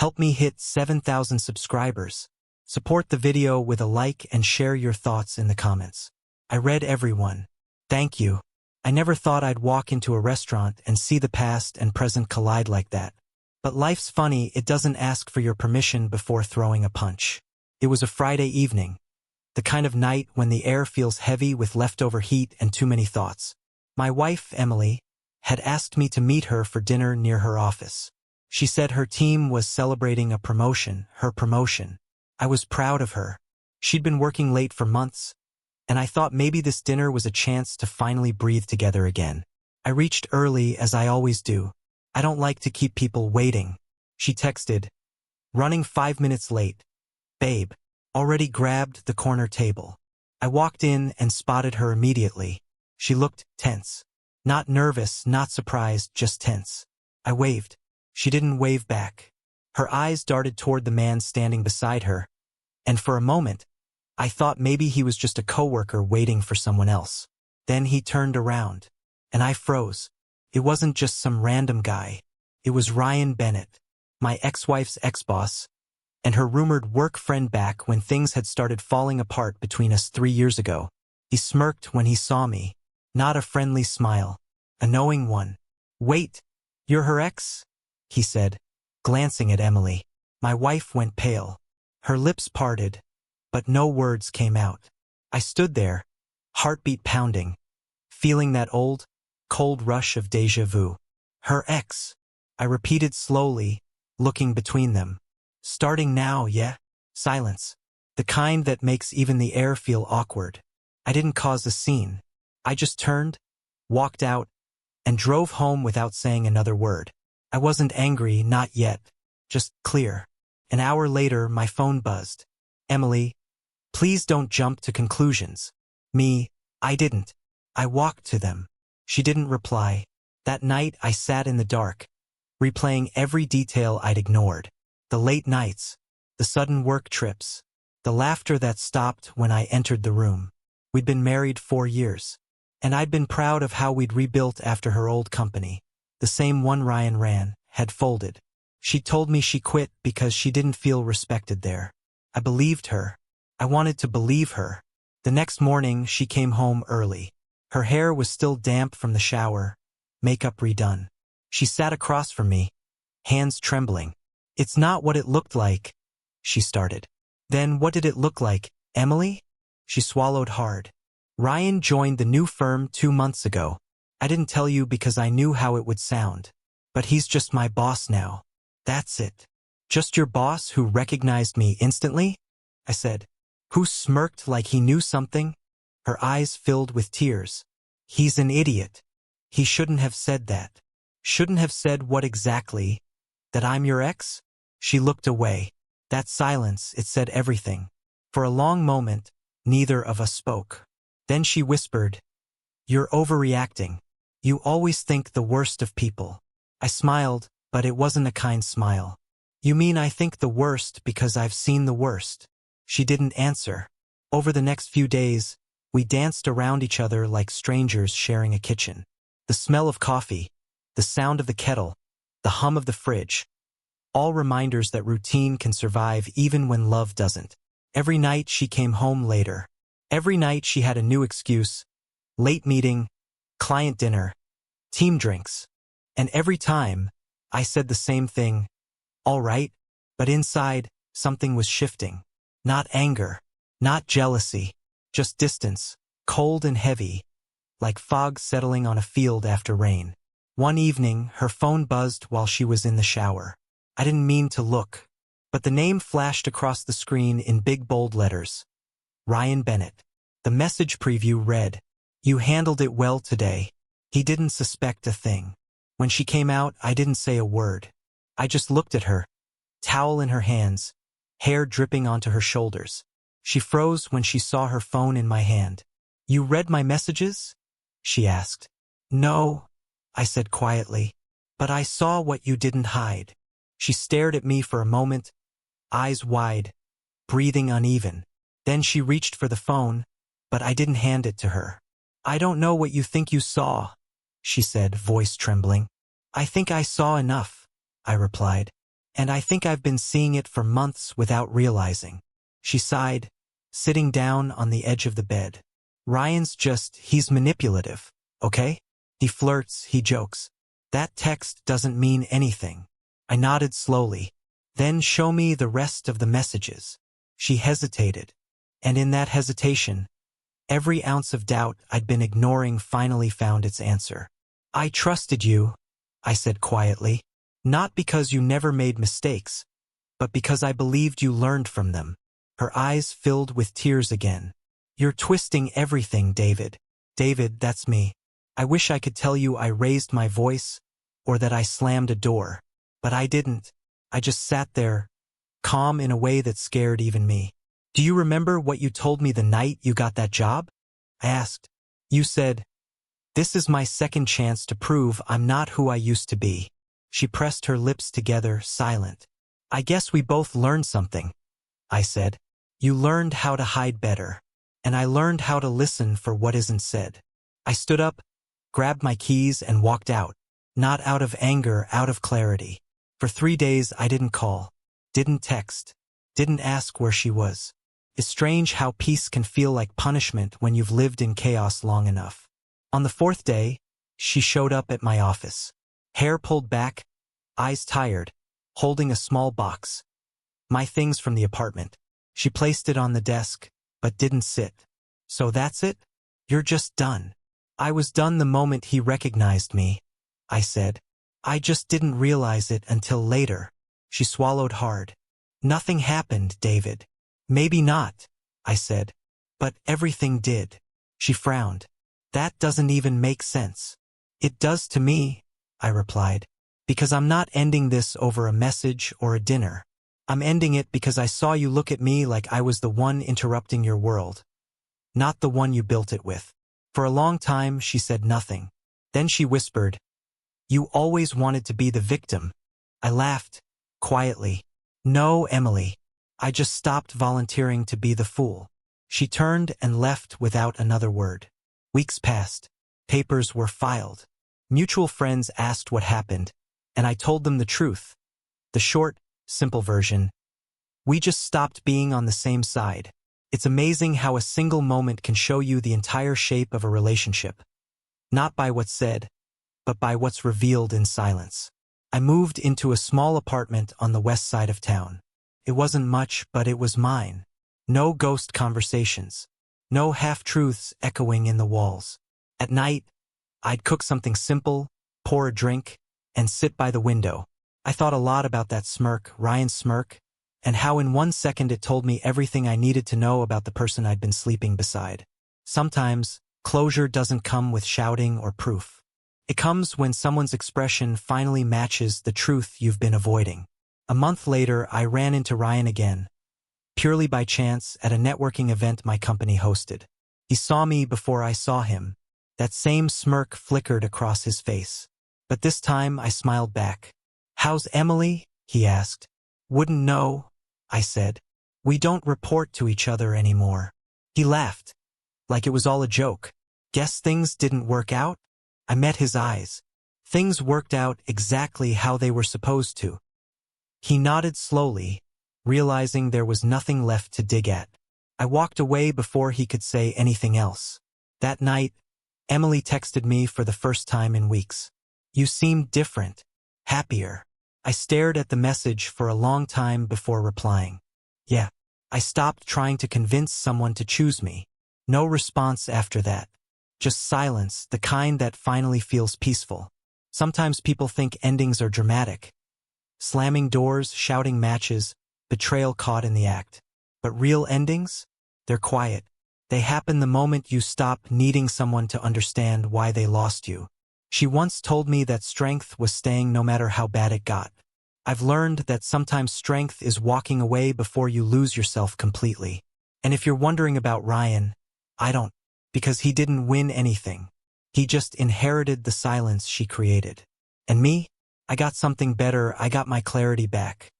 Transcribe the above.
Help me hit 7,000 subscribers. Support the video with a like and share your thoughts in the comments. I read everyone. Thank you. I never thought I'd walk into a restaurant and see the past and present collide like that. But life's funny, it doesn't ask for your permission before throwing a punch. It was a Friday evening, the kind of night when the air feels heavy with leftover heat and too many thoughts. My wife, Emily, had asked me to meet her for dinner near her office. She said her team was celebrating a promotion, her promotion. I was proud of her. She'd been working late for months, and I thought maybe this dinner was a chance to finally breathe together again. I reached early, as I always do. I don't like to keep people waiting. She texted, running 5 minutes late. Babe, already grabbed the corner table. I walked in and spotted her immediately. She looked tense. Not nervous, not surprised, just tense. I waved. She didn't wave back. Her eyes darted toward the man standing beside her, and for a moment, I thought maybe he was just a coworker waiting for someone else. Then he turned around, and I froze. It wasn't just some random guy. It was Ryan Bennett, my ex-wife's ex-boss, and her rumored work friend back when things had started falling apart between us 3 years ago. He smirked when he saw me, not a friendly smile, a knowing one. Wait, you're her ex? He said, glancing at Emily. My wife went pale. Her lips parted, but no words came out. I stood there, heartbeat pounding, feeling that old, cold rush of déjà vu. Her ex, I repeated slowly, looking between them. Starting now, yeah? Silence. The kind that makes even the air feel awkward. I didn't cause a scene. I just turned, walked out, and drove home without saying another word. I wasn't angry, not yet, just clear. An hour later, my phone buzzed. Emily, please don't jump to conclusions. Me, I didn't. I walked to them. She didn't reply. That night, I sat in the dark, replaying every detail I'd ignored. The late nights, the sudden work trips, the laughter that stopped when I entered the room. We'd been married 4 years, and I'd been proud of how we'd rebuilt after her old company. The same one Ryan ran, had folded. She told me she quit because she didn't feel respected there. I believed her. I wanted to believe her. The next morning, she came home early. Her hair was still damp from the shower, makeup redone. She sat across from me, hands trembling. It's not what it looked like, she started. Then what did it look like, Emily? She swallowed hard. Ryan joined the new firm 2 months ago. I didn't tell you because I knew how it would sound. But he's just my boss now. That's it. Just your boss who recognized me instantly? I said. Who smirked like he knew something? Her eyes filled with tears. He's an idiot. He shouldn't have said that. Shouldn't have said what exactly? That I'm your ex? She looked away. That silence, it said everything. For a long moment, neither of us spoke. Then she whispered, You're overreacting. You always think the worst of people. I smiled, but it wasn't a kind smile. You mean I think the worst because I've seen the worst? She didn't answer. Over the next few days, we danced around each other like strangers sharing a kitchen. The smell of coffee, the sound of the kettle, the hum of the fridge. All reminders that routine can survive even when love doesn't. Every night she came home later. Every night she had a new excuse. Late meeting, client dinner, team drinks. And every time, I said the same thing. All right, but inside, something was shifting. Not anger, not jealousy, just distance, cold and heavy, like fog settling on a field after rain. One evening, her phone buzzed while she was in the shower. I didn't mean to look, but the name flashed across the screen in big bold letters. Ryan Bennett. The message preview read, You handled it well today. He didn't suspect a thing. When she came out, I didn't say a word. I just looked at her, towel in her hands, hair dripping onto her shoulders. She froze when she saw her phone in my hand. You read my messages? She asked. No, I said quietly, but I saw what you didn't hide. She stared at me for a moment, eyes wide, breathing uneven. Then she reached for the phone, but I didn't hand it to her. I don't know what you think you saw, she said, voice trembling. I think I saw enough, I replied. And I think I've been seeing it for months without realizing. She sighed, sitting down on the edge of the bed. He's manipulative, okay? He flirts, he jokes. That text doesn't mean anything. I nodded slowly. Then show me the rest of the messages. She hesitated. And in that hesitation, every ounce of doubt I'd been ignoring finally found its answer. I trusted you, I said quietly. Not because you never made mistakes, but because I believed you learned from them. Her eyes filled with tears again. You're twisting everything, David. David, that's me. I wish I could tell you I raised my voice, or that I slammed a door. But I didn't. I just sat there, calm in a way that scared even me. Do you remember what you told me the night you got that job? I asked. You said, this is my second chance to prove I'm not who I used to be. She pressed her lips together, silent. I guess we both learned something, I said. You learned how to hide better, and I learned how to listen for what isn't said. I stood up, grabbed my keys, and walked out. Not out of anger, out of clarity. For 3 days I didn't call, didn't text, didn't ask where she was. It's strange how peace can feel like punishment when you've lived in chaos long enough. On the 4th day, she showed up at my office. Hair pulled back, eyes tired, holding a small box. My things from the apartment. She placed it on the desk, but didn't sit. So that's it? You're just done. I was done the moment he recognized me, I said. I just didn't realize it until later. She swallowed hard. Nothing happened, David. Maybe not, I said. But everything did. She frowned. That doesn't even make sense. It does to me, I replied. Because I'm not ending this over a message or a dinner. I'm ending it because I saw you look at me like I was the one interrupting your world. Not the one you built it with. For a long time, she said nothing. Then she whispered, you always wanted to be the victim. I laughed, quietly. No, Emily. I just stopped volunteering to be the fool. She turned and left without another word. Weeks passed. Papers were filed. Mutual friends asked what happened, and I told them the truth. The short, simple version. We just stopped being on the same side. It's amazing how a single moment can show you the entire shape of a relationship. Not by what's said, but by what's revealed in silence. I moved into a small apartment on the west side of town. It wasn't much, but it was mine. No ghost conversations. No half-truths echoing in the walls. At night, I'd cook something simple, pour a drink, and sit by the window. I thought a lot about that smirk, Ryan's smirk, and how in 1 second it told me everything I needed to know about the person I'd been sleeping beside. Sometimes, closure doesn't come with shouting or proof. It comes when someone's expression finally matches the truth you've been avoiding. A month later, I ran into Ryan again, purely by chance at a networking event my company hosted. He saw me before I saw him. That same smirk flickered across his face. But this time I smiled back. How's Emily? He asked. Wouldn't know, I said. We don't report to each other anymore. He laughed, like it was all a joke. Guess things didn't work out? I met his eyes. Things worked out exactly how they were supposed to. He nodded slowly, realizing there was nothing left to dig at. I walked away before he could say anything else. That night, Emily texted me for the first time in weeks. You seemed different, happier. I stared at the message for a long time before replying. Yeah, I stopped trying to convince someone to choose me. No response after that. Just silence, the kind that finally feels peaceful. Sometimes people think endings are dramatic. Slamming doors, shouting matches, betrayal caught in the act. But real endings? They're quiet. They happen the moment you stop needing someone to understand why they lost you. She once told me that strength was staying no matter how bad it got. I've learned that sometimes strength is walking away before you lose yourself completely. And if you're wondering about Ryan, I don't. Because he didn't win anything. He just inherited the silence she created. And me? I got something better. I got my clarity back.